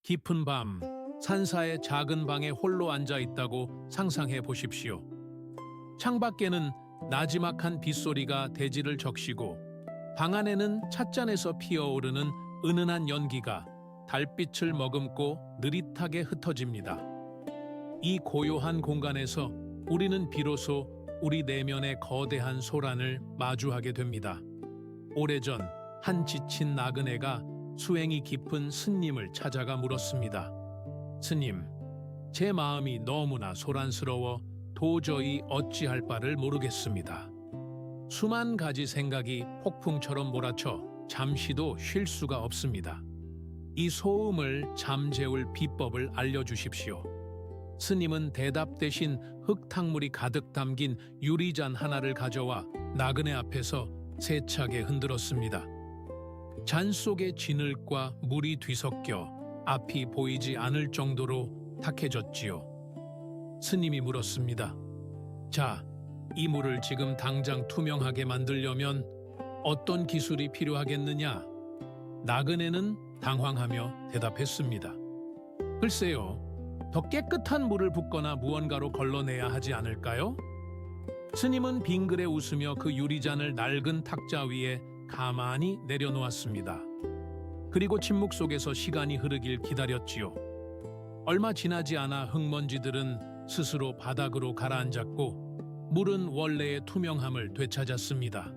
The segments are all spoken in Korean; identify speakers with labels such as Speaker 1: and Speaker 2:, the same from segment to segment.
Speaker 1: 깊은 밤, 산사의 작은 방에 홀로 앉아 있다고 상상해 보십시오. 창밖에는 나지막한 빗소리가 대지를 적시고 방 안에는 찻잔에서 피어오르는 은은한 연기가 달빛을 머금고 느릿하게 흩어집니다. 이 고요한 공간에서 우리는 비로소 우리 내면의 거대한 소란을 마주하게 됩니다. 오래전 한 지친 나그네가 수행이 깊은 스님을 찾아가 물었습니다. 스님, 제 마음이 너무나 소란스러워 도저히 어찌할 바를 모르겠습니다. 수만 가지 생각이 폭풍처럼 몰아쳐 잠시도 쉴 수가 없습니다. 이 소음을 잠재울 비법을 알려주십시오. 스님은 대답 대신 흙탕물이 가득 담긴 유리잔 하나를 가져와 나그네 앞에서 세차게 흔들었습니다. 잔 속의 진흙과 물이 뒤섞여 앞이 보이지 않을 정도로 탁해졌지요. 스님이 물었습니다. 자, 이 물을 지금 당장 투명하게 만들려면 어떤 기술이 필요하겠느냐? 나그네는 당황하며 대답했습니다. 글쎄요, 더 깨끗한 물을 붓거나 무언가로 걸러내야 하지 않을까요? 스님은 빙그레 웃으며 그 유리잔을 낡은 탁자 위에 가만히 내려놓았습니다. 그리고 침묵 속에서 시간이 흐르길 기다렸지요. 얼마 지나지 않아 흙먼지들은 스스로 바닥으로 가라앉았고 물은 원래의 투명함을 되찾았습니다.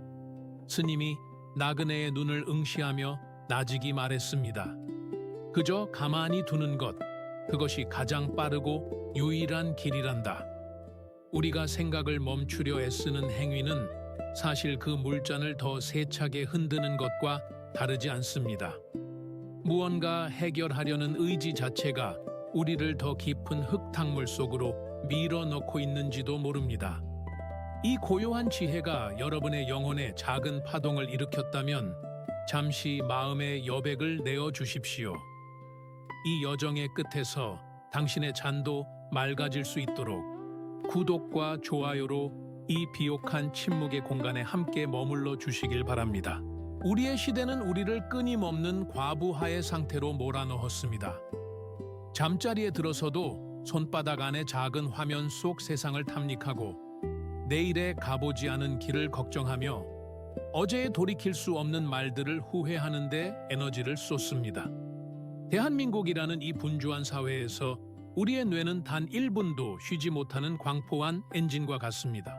Speaker 1: 스님이 나그네의 눈을 응시하며 나직이 말했습니다. 그저 가만히 두는 것, 그것이 가장 빠르고 유일한 길이란다. 우리가 생각을 멈추려 애쓰는 행위는 사실 그 물잔을 더 세차게 흔드는 것과 다르지 않습니다. 무언가 해결하려는 의지 자체가 우리를 더 깊은 흙탕물 속으로 밀어넣고 있는지도 모릅니다. 이 고요한 지혜가 여러분의 영혼에 작은 파동을 일으켰다면 잠시 마음의 여백을 내어주십시오. 이 여정의 끝에서 당신의 잔도 맑아질 수 있도록 구독과 좋아요로 이 비옥한 침묵의 공간에 함께 머물러 주시길 바랍니다. 우리의 시대는 우리를 끊임없는 과부하의 상태로 몰아넣었습니다. 잠자리에 들어서도 손바닥 안의 작은 화면 속 세상을 탐닉하고 내일에 가보지 않은 길을 걱정하며 어제에 돌이킬 수 없는 말들을 후회하는 데 에너지를 쏟습니다. 대한민국이라는 이 분주한 사회에서 우리의 뇌는 단 1분도 쉬지 못하는 광포한 엔진과 같습니다.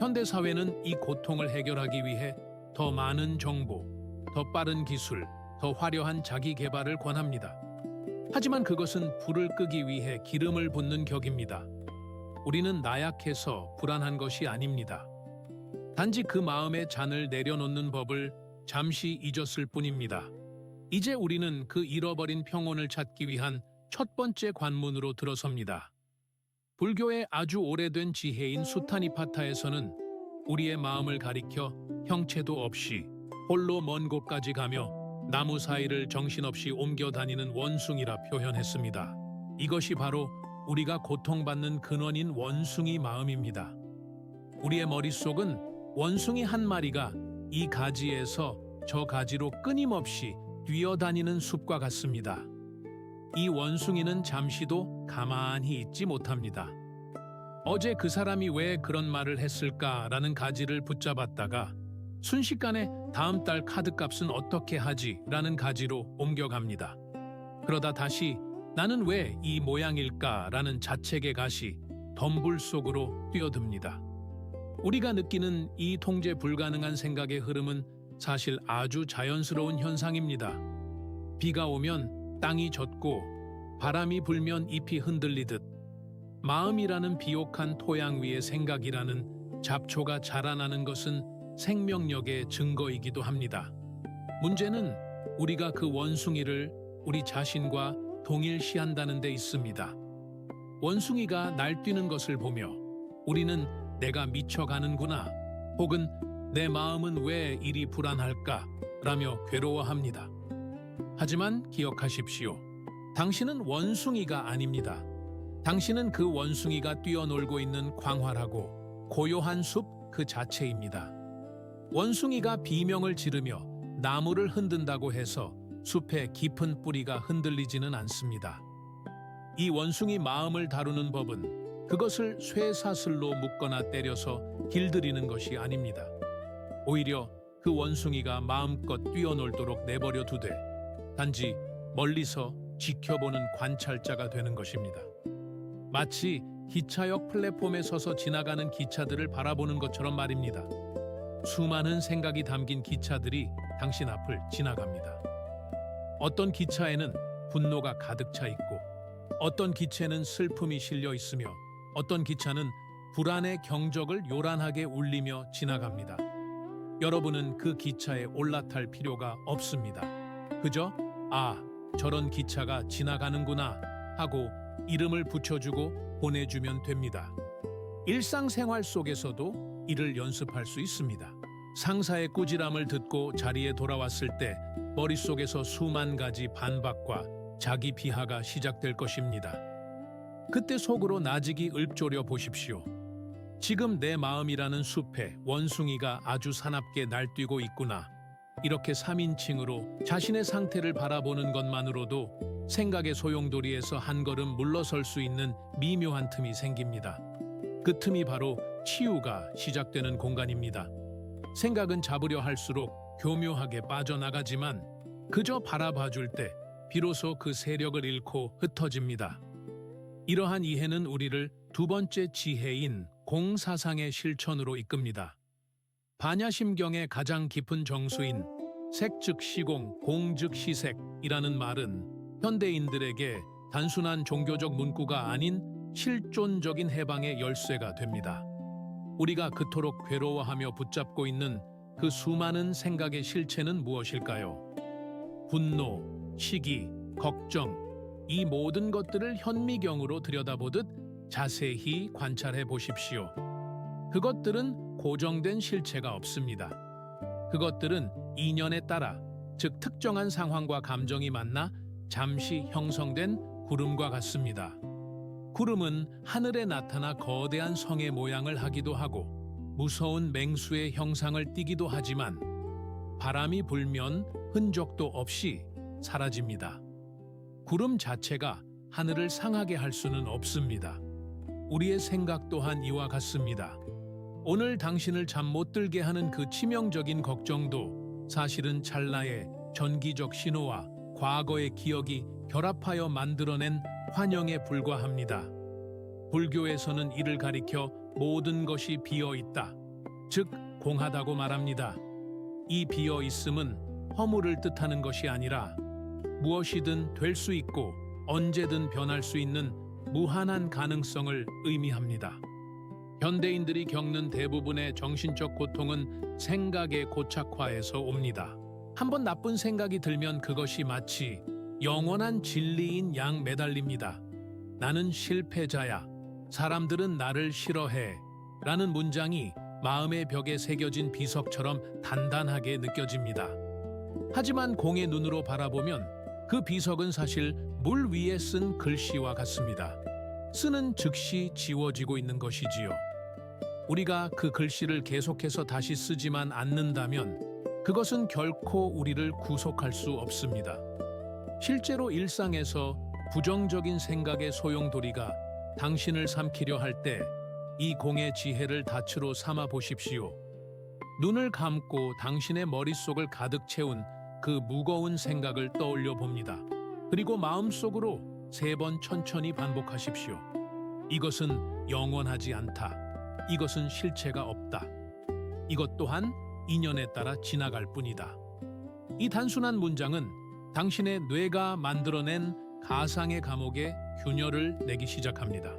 Speaker 1: 현대사회는 이 고통을 해결하기 위해 더 많은 정보, 더 빠른 기술, 더 화려한 자기 개발을 권합니다. 하지만 그것은 불을 끄기 위해 기름을 붓는 격입니다. 우리는 나약해서 불안한 것이 아닙니다. 단지 그 마음의 잔을 내려놓는 법을 잠시 잊었을 뿐입니다. 이제 우리는 그 잃어버린 평온을 찾기 위한 첫 번째 관문으로 들어섭니다. 불교의 아주 오래된 지혜인 수타니파타에서는 우리의 마음을 가리켜 형체도 없이 홀로 먼 곳까지 가며 나무 사이를 정신없이 옮겨 다니는 원숭이라 표현했습니다. 이것이 바로 우리가 고통받는 근원인 원숭이 마음입니다. 우리의 머릿속은 원숭이 한 마리가 이 가지에서 저 가지로 끊임없이 뛰어다니는 숲과 같습니다. 이 원숭이는 잠시도 가만히 있지 못합니다. 어제 그 사람이 왜 그런 말을 했을까라는 가지를 붙잡았다가 순식간에 다음 달 카드값은 어떻게 하지? 라는 가지로 옮겨갑니다. 그러다 다시 나는 왜 이 모양일까? 라는 자책의 가시, 덤불 속으로 뛰어듭니다. 우리가 느끼는 이 통제 불가능한 생각의 흐름은 사실 아주 자연스러운 현상입니다. 비가 오면 땅이 젖고 바람이 불면 잎이 흔들리듯 마음이라는 비옥한 토양 위에 생각이라는 잡초가 자라나는 것은 생명력의 증거이기도 합니다. 문제는 우리가 그 원숭이를 우리 자신과 동일시한다는 데 있습니다. 원숭이가 날뛰는 것을 보며 우리는 내가 미쳐가는구나 혹은 내 마음은 왜 이리 불안할까 라며 괴로워합니다. 하지만 기억하십시오. 당신은 원숭이가 아닙니다. 당신은 그 원숭이가 뛰어놀고 있는 광활하고 고요한 숲 그 자체입니다. 원숭이가 비명을 지르며 나무를 흔든다고 해서 숲의 깊은 뿌리가 흔들리지는 않습니다. 이 원숭이 마음을 다루는 법은 그것을 쇠사슬로 묶거나 때려서 길들이는 것이 아닙니다. 오히려 그 원숭이가 마음껏 뛰어놀도록 내버려 두되 단지 멀리서 지켜보는 관찰자가 되는 것입니다. 마치 기차역 플랫폼에 서서 지나가는 기차들을 바라보는 것처럼 말입니다. 수많은 생각이 담긴 기차들이 당신 앞을 지나갑니다. 어떤 기차에는 분노가 가득 차 있고, 어떤 기차에는 슬픔이 실려 있으며, 어떤 기차는 불안의 경적을 요란하게 울리며 지나갑니다. 여러분은 그 기차에 올라탈 필요가 없습니다. 그저 저런 기차가 지나가는구나 하고 이름을 붙여주고 보내주면 됩니다. 일상생활 속에서도 이를 연습할 수 있습니다. 상사의 꾸지람을 듣고 자리에 돌아왔을 때 머릿속에서 수만 가지 반박과 자기 비하가 시작될 것입니다. 그때 속으로 나직이 읊조려 보십시오. 지금 내 마음이라는 숲에 원숭이가 아주 사납게 날뛰고 있구나. 이렇게 3인칭으로 자신의 상태를 바라보는 것만으로도 생각의 소용돌이에서 한 걸음 물러설 수 있는 미묘한 틈이 생깁니다. 그 틈이 바로 치유가 시작되는 공간입니다. 생각은 잡으려 할수록 교묘하게 빠져나가지만 그저 바라봐줄 때 비로소 그 세력을 잃고 흩어집니다. 이러한 이해는 우리를 두 번째 지혜인 공사상의 실천으로 이끕니다. 반야심경의 가장 깊은 정수인 색즉 시공, 공즉 시색이라는 말은 현대인들에게 단순한 종교적 문구가 아닌 실존적인 해방의 열쇠가 됩니다. 우리가 그토록 괴로워하며 붙잡고 있는 그 수많은 생각의 실체는 무엇일까요? 분노, 시기, 걱정, 이 모든 것들을 현미경으로 들여다보듯 자세히 관찰해 보십시오. 그것들은 고정된 실체가 없습니다. 그것들은 인연에 따라, 즉 특정한 상황과 감정이 만나 잠시 형성된 구름과 같습니다. 구름은 하늘에 나타나 거대한 성의 모양을 하기도 하고 무서운 맹수의 형상을 띠기도 하지만 바람이 불면 흔적도 없이 사라집니다. 구름 자체가 하늘을 상하게 할 수는 없습니다. 우리의 생각 또한 이와 같습니다. 오늘 당신을 잠 못 들게 하는 그 치명적인 걱정도 사실은 찰나의 전기적 신호와 과거의 기억이 결합하여 만들어낸 환영에 불과합니다. 불교에서는 이를 가리켜 모든 것이 비어있다, 즉 공하다고 말합니다. 이 비어있음은 허물을 뜻하는 것이 아니라 무엇이든 될 수 있고 언제든 변할 수 있는 무한한 가능성을 의미합니다. 현대인들이 겪는 대부분의 정신적 고통은 생각의 고착화에서 옵니다. 한번 나쁜 생각이 들면 그것이 마치 영원한 진리인 양 매달립니다. 나는 실패자야. 사람들은 나를 싫어해. 라는 문장이 마음의 벽에 새겨진 비석처럼 단단하게 느껴집니다. 하지만 공의 눈으로 바라보면 그 비석은 사실 물 위에 쓴 글씨와 같습니다. 쓰는 즉시 지워지고 있는 것이지요. 우리가 그 글씨를 계속해서 다시 쓰지만 않는다면 그것은 결코 우리를 구속할 수 없습니다. 실제로 일상에서 부정적인 생각의 소용돌이가 당신을 삼키려 할 때 이 공의 지혜를 닻으로 삼아 보십시오. 눈을 감고 당신의 머릿속을 가득 채운 그 무거운 생각을 떠올려 봅니다. 그리고 마음속으로 3번 천천히 반복하십시오. 이것은 영원하지 않다. 이것은 실체가 없다. 이것 또한 인연에 따라 지나갈 뿐이다. 이 단순한 문장은 당신의 뇌가 만들어낸 가상의 감옥에 균열을 내기 시작합니다.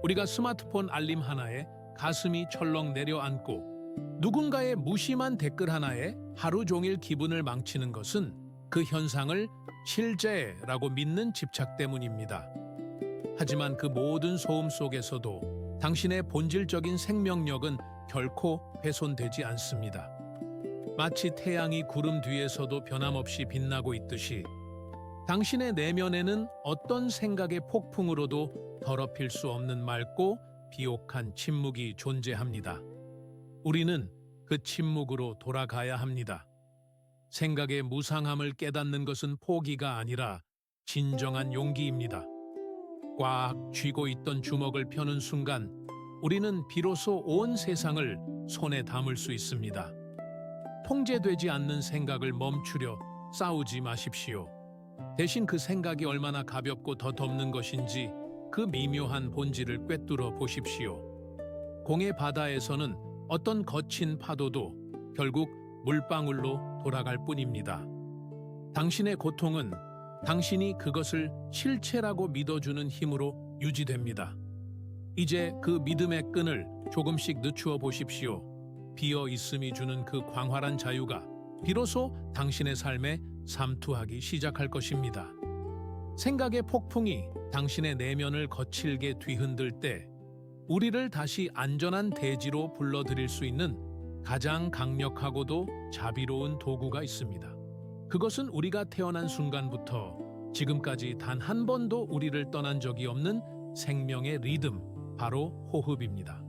Speaker 1: 우리가 스마트폰 알림 하나에 가슴이 철렁 내려앉고 누군가의 무심한 댓글 하나에 하루 종일 기분을 망치는 것은 그 현상을 실제라고 믿는 집착 때문입니다. 하지만 그 모든 소음 속에서도 당신의 본질적인 생명력은 결코 훼손되지 않습니다. 마치 태양이 구름 뒤에서도 변함없이 빛나고 있듯이 당신의 내면에는 어떤 생각의 폭풍으로도 더럽힐 수 없는 맑고 비옥한 침묵이 존재합니다. 우리는 그 침묵으로 돌아가야 합니다. 생각의 무상함을 깨닫는 것은 포기가 아니라 진정한 용기입니다. 꽉 쥐고 있던 주먹을 펴는 순간 우리는 비로소 온 세상을 손에 담을 수 있습니다. 통제되지 않는 생각을 멈추려 싸우지 마십시오. 대신 그 생각이 얼마나 가볍고 더 덮는 것인지 그 미묘한 본질을 꿰뚫어 보십시오. 공의 바다에서는 어떤 거친 파도도 결국 물방울로 돌아갈 뿐입니다. 당신의 고통은 당신이 그것을 실체라고 믿어주는 힘으로 유지됩니다. 이제 그 믿음의 끈을 조금씩 늦추어 보십시오. 비어 있음이 주는 그 광활한 자유가 비로소 당신의 삶에 삼투하기 시작할 것입니다. 생각의 폭풍이 당신의 내면을 거칠게 뒤흔들 때 우리를 다시 안전한 대지로 불러들일 수 있는 가장 강력하고도 자비로운 도구가 있습니다. 그것은 우리가 태어난 순간부터 지금까지 단 한 번도 우리를 떠난 적이 없는 생명의 리듬, 바로 호흡입니다.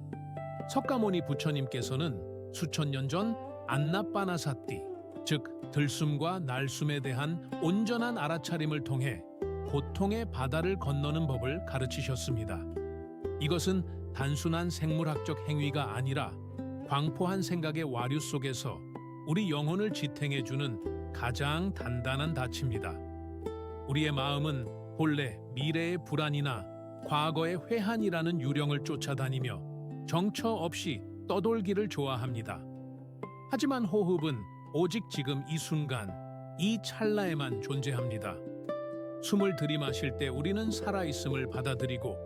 Speaker 1: 석가모니 부처님께서는 수천 년 전 안나빠나사띠, 즉 들숨과 날숨에 대한 온전한 알아차림을 통해 고통의 바다를 건너는 법을 가르치셨습니다. 이것은 단순한 생물학적 행위가 아니라 광포한 생각의 와류 속에서 우리 영혼을 지탱해주는 가장 단단한 닻입니다. 우리의 마음은 본래 미래의 불안이나 과거의 회한이라는 유령을 쫓아다니며 정처 없이 떠돌기를 좋아합니다. 하지만 호흡은 오직 지금 이 순간, 이 찰나에만 존재합니다. 숨을 들이마실 때 우리는 살아있음을 받아들이고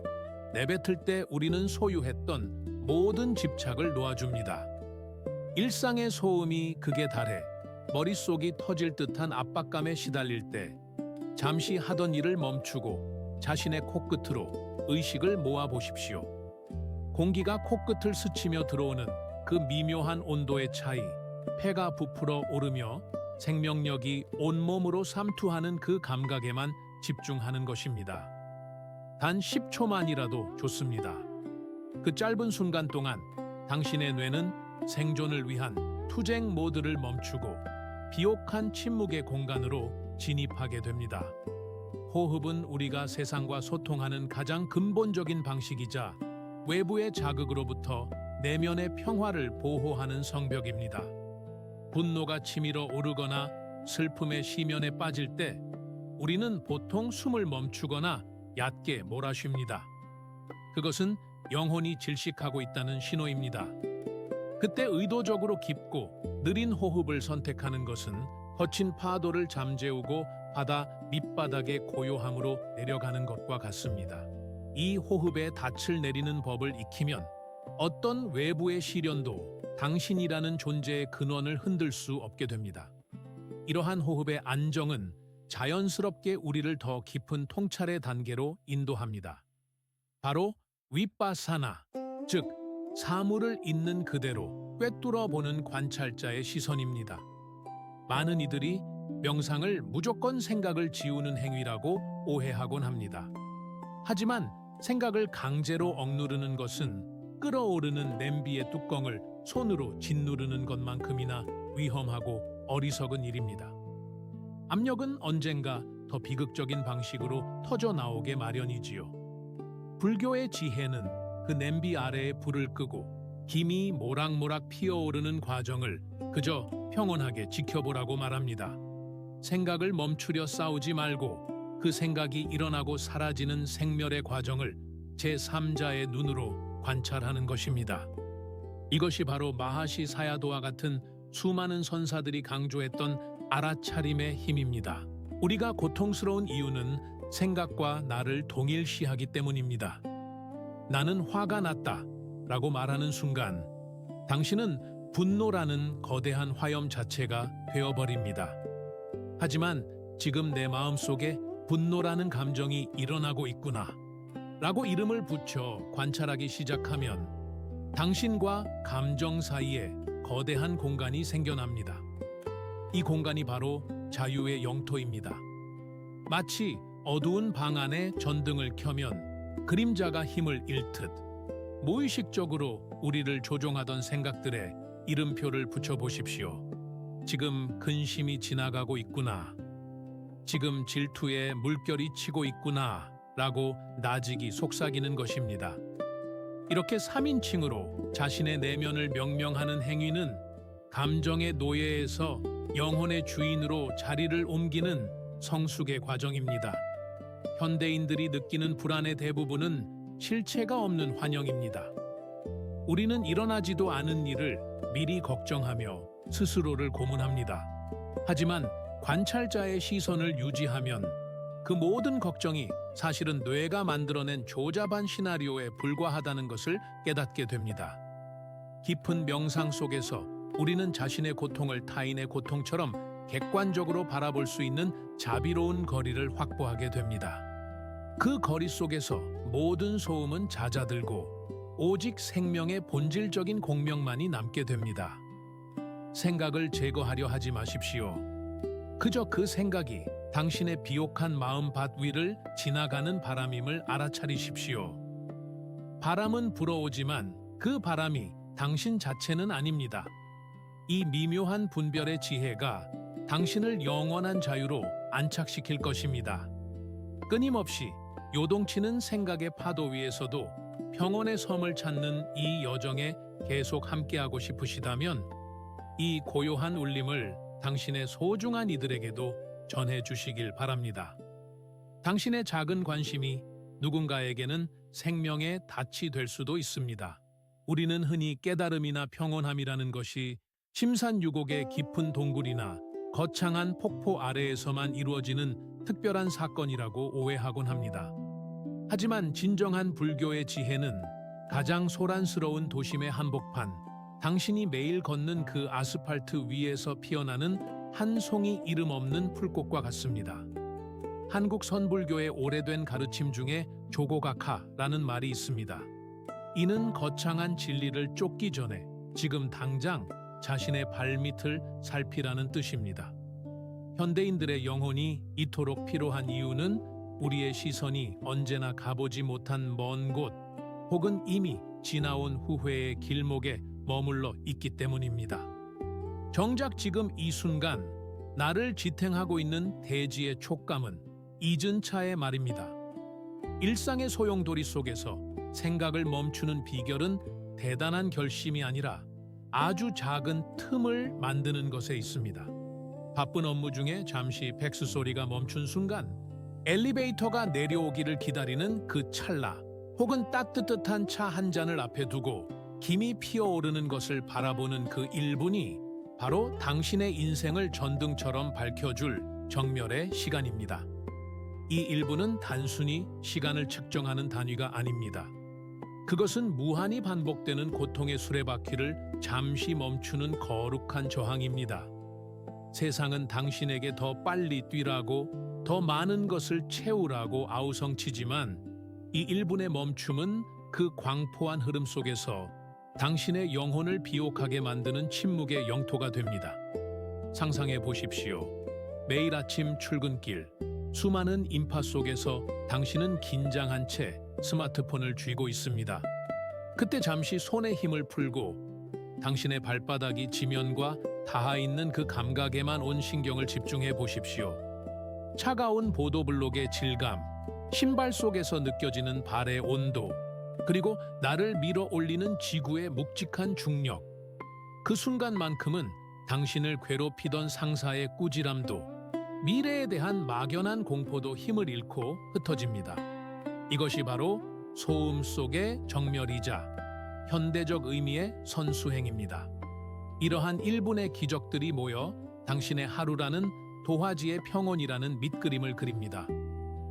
Speaker 1: 내뱉을 때 우리는 소유했던 모든 집착을 놓아줍니다. 일상의 소음이 극에 달해 머릿속이 터질 듯한 압박감에 시달릴 때 잠시 하던 일을 멈추고 자신의 코끝으로 의식을 모아보십시오. 공기가 코끝을 스치며 들어오는 그 미묘한 온도의 차이, 폐가 부풀어 오르며 생명력이 온몸으로 삼투하는 그 감각에만 집중하는 것입니다. 단 10초만이라도 좋습니다. 그 짧은 순간 동안 당신의 뇌는 생존을 위한 투쟁 모드를 멈추고 비옥한 침묵의 공간으로 진입하게 됩니다. 호흡은 우리가 세상과 소통하는 가장 근본적인 방식이자 외부의 자극으로부터 내면의 평화를 보호하는 성벽입니다. 분노가 치밀어 오르거나 슬픔의 시면에 빠질 때 우리는 보통 숨을 멈추거나 얕게 몰아쉽니다. 그것은 영혼이 질식하고 있다는 신호입니다. 그때 의도적으로 깊고 느린 호흡을 선택하는 것은 거친 파도를 잠재우고 바다 밑바닥의 고요함으로 내려가는 것과 같습니다. 이 호흡에 닻을 내리는 법을 익히면 어떤 외부의 시련도 당신이라는 존재의 근원을 흔들 수 없게 됩니다. 이러한 호흡의 안정은 자연스럽게 우리를 더 깊은 통찰의 단계로 인도합니다. 바로 윗바사나, 즉 사물을 있는 그대로 꿰뚫어 보는 관찰자의 시선입니다. 많은 이들이 명상을 무조건 생각을 지우는 행위라고 오해하곤 합니다. 하지만 생각을 강제로 억누르는 것은 끓어오르는 냄비의 뚜껑을 손으로 짓누르는 것만큼이나 위험하고 어리석은 일입니다. 압력은 언젠가 더 비극적인 방식으로 터져 나오게 마련이지요. 불교의 지혜는 그 냄비 아래에 불을 끄고 김이 모락모락 피어오르는 과정을 그저 평온하게 지켜보라고 말합니다. 생각을 멈추려 싸우지 말고 그 생각이 일어나고 사라지는 생멸의 과정을 제3자의 눈으로 관찰하는 것입니다. 이것이 바로 마하시 사야도와 같은 수많은 선사들이 강조했던 알아차림의 힘입니다. 우리가 고통스러운 이유는 생각과 나를 동일시하기 때문입니다. 나는 화가 났다 라고 말하는 순간 당신은 분노라는 거대한 화염 자체가 되어버립니다. 하지만 지금 내 마음속에 분노라는 감정이 일어나고 있구나 라고 이름을 붙여 관찰하기 시작하면 당신과 감정 사이에 거대한 공간이 생겨납니다. 이 공간이 바로 자유의 영토입니다. 마치 어두운 방 안에 전등을 켜면 그림자가 힘을 잃듯 무의식적으로 우리를 조종하던 생각들에 이름표를 붙여보십시오. 지금 근심이 지나가고 있구나. 지금 질투에 물결이 치고 있구나. 라고 나직이 속삭이는 것입니다. 이렇게 3인칭으로 자신의 내면을 명명하는 행위는 감정의 노예에서 영혼의 주인으로 자리를 옮기는 성숙의 과정입니다. 현대인들이 느끼는 불안의 대부분은 실체가 없는 환영입니다. 우리는 일어나지도 않은 일을 미리 걱정하며 스스로를 고문합니다. 하지만 관찰자의 시선을 유지하면 그 모든 걱정이 사실은 뇌가 만들어낸 조잡한 시나리오에 불과하다는 것을 깨닫게 됩니다. 깊은 명상 속에서 우리는 자신의 고통을 타인의 고통처럼 객관적으로 바라볼 수 있는 자비로운 거리를 확보하게 됩니다. 그 거리 속에서 모든 소음은 잦아들고 오직 생명의 본질적인 공명만이 남게 됩니다. 생각을 제거하려 하지 마십시오. 그저 그 생각이 당신의 비옥한 마음밭 위를 지나가는 바람임을 알아차리십시오. 바람은 불어오지만 그 바람이 당신 자체는 아닙니다. 이 미묘한 분별의 지혜가 당신을 영원한 자유로 안착시킬 것입니다. 끊임없이 요동치는 생각의 파도 위에서도 평온의 섬을 찾는 이 여정에 계속 함께하고 싶으시다면 이 고요한 울림을 당신의 소중한 이들에게도 전해주시길 바랍니다. 당신의 작은 관심이 누군가에게는 생명의 닻이 될 수도 있습니다. 우리는 흔히 깨달음이나 평온함이라는 것이 심산유곡의 깊은 동굴이나 거창한 폭포 아래에서만 이루어지는 특별한 사건이라고 오해하곤 합니다. 하지만 진정한 불교의 지혜는 가장 소란스러운 도심의 한복판, 당신이 매일 걷는 그 아스팔트 위에서 피어나는 한 송이 이름 없는 풀꽃과 같습니다. 한국 선불교의 오래된 가르침 중에 조고각하라는 말이 있습니다. 이는 거창한 진리를 쫓기 전에 지금 당장 자신의 발밑을 살피라는 뜻입니다. 현대인들의 영혼이 이토록 피로한 이유는 우리의 시선이 언제나 가보지 못한 먼 곳 혹은 이미 지나온 후회의 길목에 머물러 있기 때문입니다. 정작 지금 이 순간 나를 지탱하고 있는 대지의 촉감은 잊은 차의 말입니다. 일상의 소용돌이 속에서 생각을 멈추는 비결은 대단한 결심이 아니라 아주 작은 틈을 만드는 것에 있습니다. 바쁜 업무 중에 잠시 팩스 소리가 멈춘 순간, 엘리베이터가 내려오기를 기다리는 그 찰나, 혹은 따뜻한 차 한 잔을 앞에 두고 김이 피어오르는 것을 바라보는 그 1분이 바로 당신의 인생을 전등처럼 밝혀줄 정멸의 시간입니다. 이 1분은 단순히 시간을 측정하는 단위가 아닙니다. 그것은 무한히 반복되는 고통의 수레바퀴를 잠시 멈추는 거룩한 저항입니다. 세상은 당신에게 더 빨리 뛰라고, 더 많은 것을 채우라고 아우성치지만 이 1분의 멈춤은 그 광포한 흐름 속에서 당신의 영혼을 비옥하게 만드는 침묵의 영토가 됩니다. 상상해 보십시오. 매일 아침 출근길, 수많은 인파 속에서 당신은 긴장한 채 스마트폰을 쥐고 있습니다. 그때 잠시 손에 힘을 풀고 당신의 발바닥이 지면과 닿아 있는 그 감각에만 온 신경을 집중해 보십시오. 차가운 보도블록의 질감, 신발 속에서 느껴지는 발의 온도, 그리고 나를 밀어 올리는 지구의 묵직한 중력. 그 순간만큼은 당신을 괴롭히던 상사의 꾸지람도, 미래에 대한 막연한 공포도 힘을 잃고 흩어집니다. 이것이 바로 소음 속의 정멸이자 현대적 의미의 선수행입니다. 이러한 1분의 기적들이 모여 당신의 하루라는 도화지의 평온이라는 밑그림을 그립니다.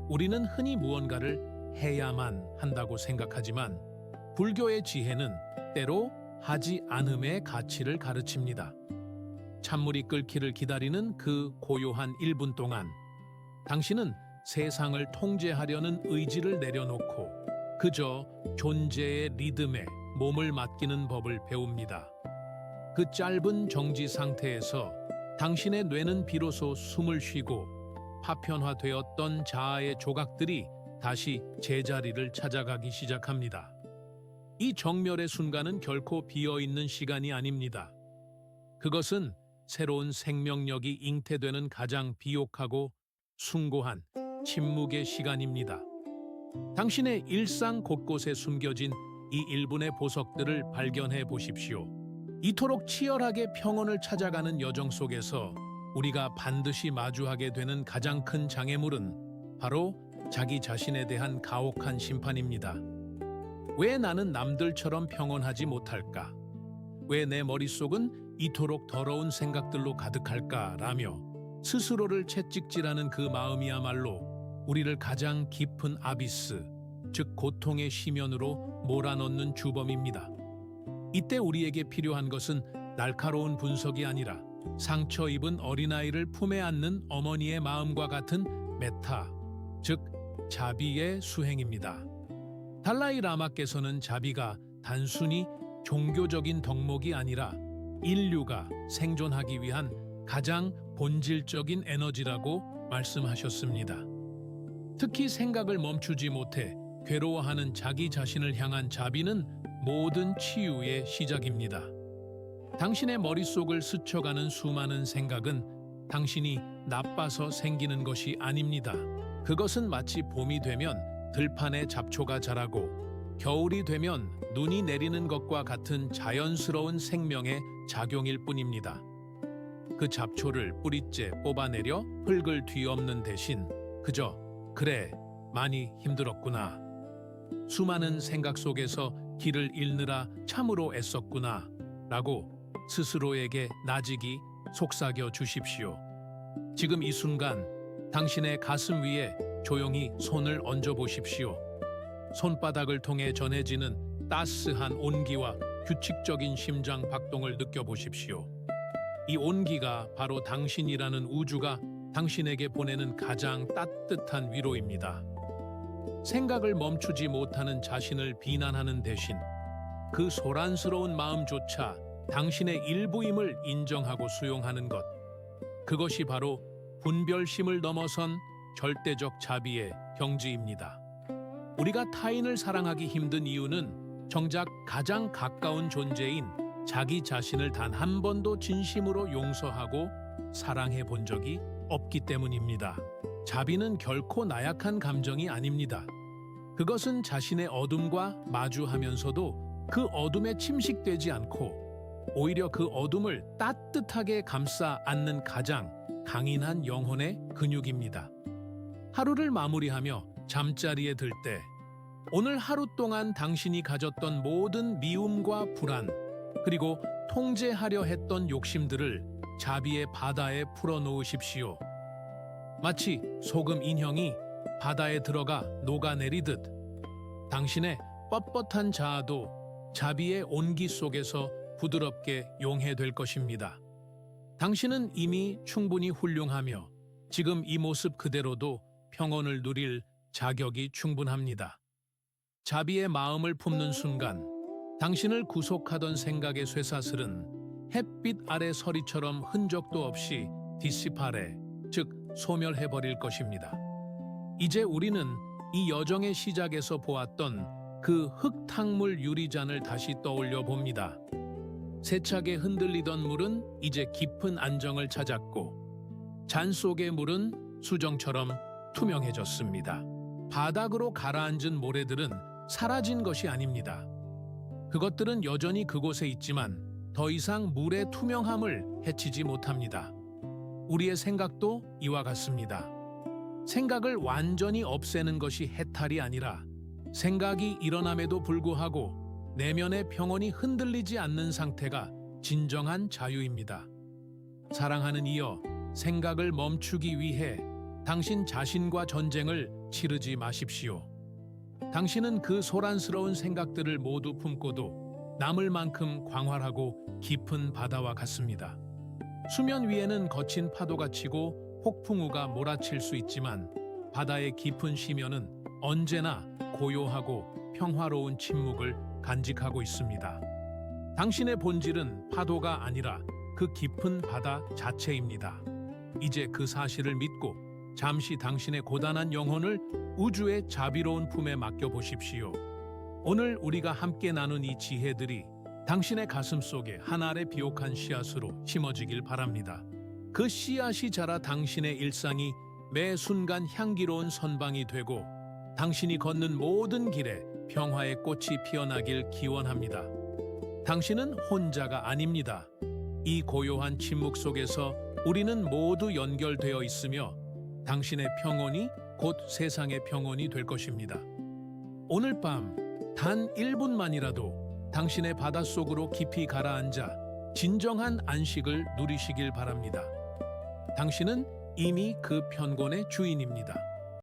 Speaker 1: 우리는 흔히 무언가를 해야만 한다고 생각하지만 불교의 지혜는 때로 하지 않음의 가치를 가르칩니다. 찬물이 끓기를 기다리는 그 고요한 1분 동안 당신은 세상을 통제하려는 의지를 내려놓고 그저 존재의 리듬에 몸을 맡기는 법을 배웁니다. 그 짧은 정지 상태에서 당신의 뇌는 비로소 숨을 쉬고 파편화되었던 자아의 조각들이 다시 제자리를 찾아가기 시작합니다. 이 정멸의 순간은 결코 비어있는 시간이 아닙니다. 그것은 새로운 생명력이 잉태되는 가장 비옥하고 숭고한 침묵의 시간입니다. 당신의 일상 곳곳에 숨겨진 이 일분의 보석들을 발견해 보십시오. 이토록 치열하게 평온을 찾아가는 여정 속에서 우리가 반드시 마주하게 되는 가장 큰 장애물은 바로 자기 자신에 대한 가혹한 심판입니다. 왜 나는 남들처럼 평온하지 못할까? 왜 내 머릿속은 이토록 더러운 생각들로 가득할까라며 스스로를 채찍질하는 그 마음이야말로 우리를 가장 깊은 아비스, 즉 고통의 심연으로 몰아넣는 주범입니다. 이때 우리에게 필요한 것은 날카로운 분석이 아니라 상처 입은 어린아이를 품에 안는 어머니의 마음과 같은 메타, 즉 자비의 수행입니다. 달라이 라마께서는 자비가 단순히 종교적인 덕목이 아니라 인류가 생존하기 위한 가장 본질적인 에너지라고 말씀하셨습니다. 특히 생각을 멈추지 못해 괴로워하는 자기 자신을 향한 자비는 모든 치유의 시작입니다. 당신의 머릿속을 스쳐가는 수많은 생각은 당신이 나빠서 생기는 것이 아닙니다. 그것은 마치 봄이 되면 들판에 잡초가 자라고 겨울이 되면 눈이 내리는 것과 같은 자연스러운 생명의 작용일 뿐입니다. 그 잡초를 뿌리째 뽑아내려 흙을 뒤엎는 대신 그저 그래, 많이 힘들었구나. 수많은 생각 속에서 길을 잃느라 참으로 애썼구나 라고 스스로에게 나직이 속삭여 주십시오. 지금 이 순간 당신의 가슴 위에 조용히 손을 얹어 보십시오. 손바닥을 통해 전해지는 따스한 온기와 규칙적인 심장 박동을 느껴보십시오. 이 온기가 바로 당신이라는 우주가 당신에게 보내는 가장 따뜻한 위로입니다. 생각을 멈추지 못하는 자신을 비난하는 대신 그 소란스러운 마음조차 당신의 일부임을 인정하고 수용하는 것. 그것이 바로 분별심을 넘어선 절대적 자비의 경지입니다. 우리가 타인을 사랑하기 힘든 이유는 정작 가장 가까운 존재인 자기 자신을 단 한 번도 진심으로 용서하고 사랑해 본 적이 없기 때문입니다. 자비는 결코 나약한 감정이 아닙니다. 그것은 자신의 어둠과 마주하면서도 그 어둠에 침식되지 않고 오히려 그 어둠을 따뜻하게 감싸 안는 가장 강인한 영혼의 근육입니다. 하루를 마무리하며 잠자리에 들 때 오늘 하루 동안 당신이 가졌던 모든 미움과 불안 그리고 통제하려 했던 욕심들을 자비의 바다에 풀어놓으십시오. 마치 소금 인형이 바다에 들어가 녹아내리듯 당신의 뻣뻣한 자아도 자비의 온기 속에서 부드럽게 용해될 것입니다. 당신은 이미 충분히 훌륭하며 지금 이 모습 그대로도 평온을 누릴 자격이 충분합니다. 자비의 마음을 품는 순간 당신을 구속하던 생각의 쇠사슬은 햇빛 아래 서리처럼 흔적도 없이 디시파레, 즉 소멸해버릴 것입니다. 이제 우리는 이 여정의 시작에서 보았던 그 흙탕물 유리잔을 다시 떠올려 봅니다. 세차게 흔들리던 물은 이제 깊은 안정을 찾았고 잔 속의 물은 수정처럼 투명해졌습니다. 바닥으로 가라앉은 모래들은 사라진 것이 아닙니다. 그것들은 여전히 그곳에 있지만 더 이상 물의 투명함을 해치지 못합니다. 우리의 생각도 이와 같습니다. 생각을 완전히 없애는 것이 해탈이 아니라 생각이 일어남에도 불구하고 내면의 평온이 흔들리지 않는 상태가 진정한 자유입니다. 사랑하는 이여, 생각을 멈추기 위해 당신 자신과 전쟁을 치르지 마십시오. 당신은 그 소란스러운 생각들을 모두 품고도 남을 만큼 광활하고 깊은 바다와 같습니다. 수면 위에는 거친 파도가 치고 폭풍우가 몰아칠 수 있지만 바다의 깊은 심연은 언제나 고요하고 평화로운 침묵을 간직하고 있습니다. 당신의 본질은 파도가 아니라 그 깊은 바다 자체입니다. 이제 그 사실을 믿고 잠시 당신의 고단한 영혼을 우주의 자비로운 품에 맡겨보십시오. 오늘 우리가 함께 나눈 이 지혜들이 당신의 가슴 속에 한 알의 비옥한 씨앗으로 심어지길 바랍니다. 그 씨앗이 자라 당신의 일상이 매 순간 향기로운 선방이 되고 당신이 걷는 모든 길에 평화의 꽃이 피어나길 기원합니다. 당신은 혼자가 아닙니다. 이 고요한 침묵 속에서 우리는 모두 연결되어 있으며 당신의 평온이 곧 세상의 평온이 될 것입니다. 오늘 밤 단 1분만이라도 당신의 바닷속으로 깊이 가라앉아 진정한 안식을 누리시길 바랍니다. 당신은 이미 그 편곤의 주인입니다.